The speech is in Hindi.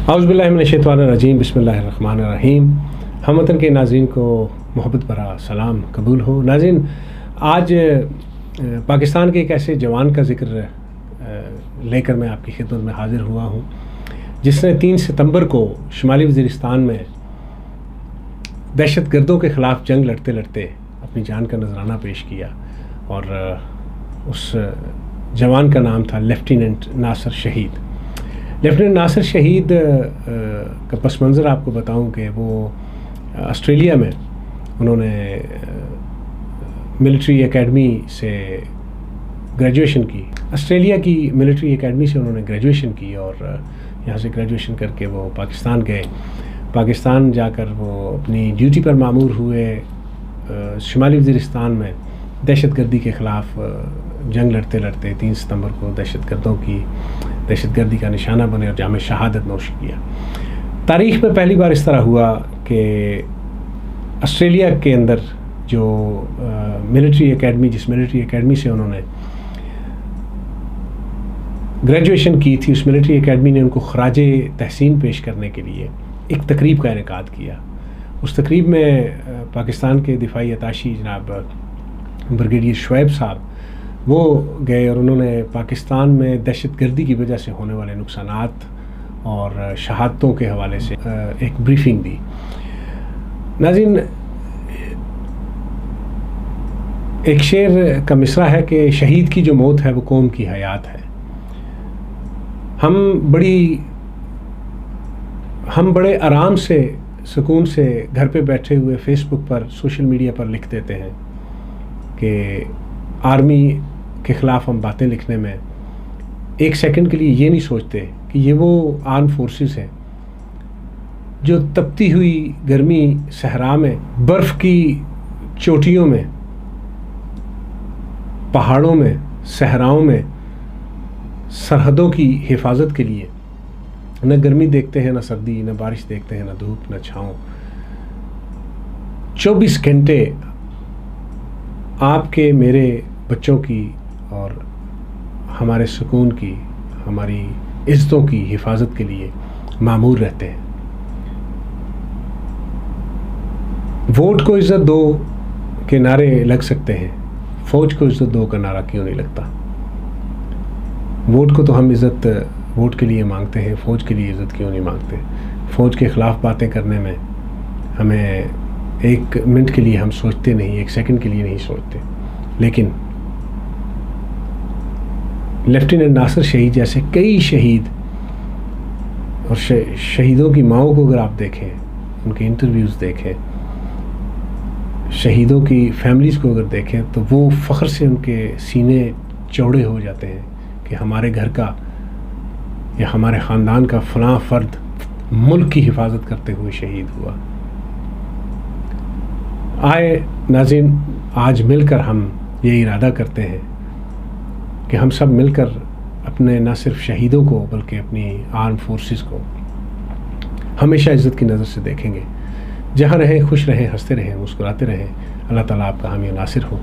औज़ुबिल्लाहिमिनश्शैतानिर्रजीम बिस्मिल्लाहिर्रहमानिर्रहीम। हमवतन के नाज़रीन को मोहब्बत भरा सलाम कबूल हो। नाज़रीन, आज पाकिस्तान के एक ऐसे जवान का ज़िक्र लेकर मैं आपकी खिदमत में हाज़िर हुआ हूँ जिसने 3 सितंबर को शुमाली वज़ीरिस्तान में दहशतगर्दों के ख़िलाफ़ जंग लड़ते लड़ते अपनी जान का नजराना पेश किया। और उस जवान का नाम था लेफ्टिनेंट नासिर शहीद। लेफ्टिनेंट नासिर शहीद का पस मंज़र आपको बताऊं कि वो ऑस्ट्रेलिया में उन्होंने मिलिट्री एकेडमी से ग्रेजुएशन की। ऑस्ट्रेलिया की मिलिट्री एकेडमी से उन्होंने ग्रेजुएशन की और यहाँ से ग्रेजुएशन करके वो पाकिस्तान गए। पाकिस्तान जाकर वो अपनी ड्यूटी पर मामूर हुए। शुमाली वज़ीरिस्तान में दहशतगर्दी के ख़िलाफ़ जंग लड़ते लड़ते 3 सितंबर को दहशतगर्दी का निशाना बने और जाम शहादत नोश किया। तारीख़ में पहली बार इस तरह हुआ कि ऑस्ट्रेलिया के अंदर जो जिस मिलिट्री एकेडमी से उन्होंने ग्रेजुएशन की थी, उस मिलिट्री एकेडमी ने उनको ख़राज तहसीन पेश करने के लिए एक तकरीब का इनेकाद किया। उस तकरीब में पाकिस्तान के दिफाई अताशी जनाब ब्रिगेडियर शुएब साहब वो गए और उन्होंने पाकिस्तान में दहशतगर्दी की वजह से होने वाले नुकसानात और शहादतों के हवाले से एक ब्रीफिंग दी। नाज़रीन, एक शेर का मिसरा है कि शहीद की जो मौत है वो कौम की हयात है। हम बड़े आराम से सुकून से घर पे बैठे हुए फेसबुक पर सोशल मीडिया पर लिख देते हैं कि आर्मी के ख़िलाफ़ हम बातें लिखने में एक सेकंड के लिए ये नहीं सोचते कि ये वो आर्म फोर्सेस हैं जो तपती हुई गर्मी सहरा में, बर्फ़ की चोटियों में, पहाड़ों में, सहराओं में सरहदों की हिफाजत के लिए न गर्मी देखते हैं, न सर्दी, न बारिश देखते हैं, न धूप, न छाँव। 24 घंटे आपके मेरे बच्चों की और हमारे सुकून की, हमारी इज़्ज़तों की हिफाजत के लिए मामूर रहते हैं। वोट को इज़्ज़त दो के नारे लग सकते हैं, फ़ौज को इज़्ज़त दो का नारा क्यों नहीं लगता? वोट को तो हम इज़्ज़त वोट के लिए मांगते हैं, फ़ौज के लिए इज़्ज़त क्यों नहीं मांगते? फ़ौज के ख़िलाफ़ बातें करने में हमें 1 मिनट के लिए हम सोचते नहीं, 1 सेकंड के लिए नहीं सोचते। लेकिन लेफ्टिनेंट नासिर शहीद जैसे कई शहीद और शहीदों की माओं को अगर आप देखें, उनके इंटरव्यूज़ देखें, शहीदों की फैमिलीज़ को अगर देखें, तो वो फ़ख्र से उनके सीने चौड़े हो जाते हैं कि हमारे घर का या हमारे ख़ानदान का फ़लाँ फ़र्द मुल्क की हिफाजत करते हुए शहीद हुआ। आए नाज़रीन, आज मिलकर हम ये इरादा करते हैं कि हम सब मिलकर अपने न सिर्फ शहीदों को बल्कि अपनी आर्म फोर्सेस को हमेशा इज़्ज़त की नज़र से देखेंगे। जहाँ रहें खुश रहें, हंसते रहें, मुस्कुराते रहें। अल्लाह ताला आपका हामी नासिर हो।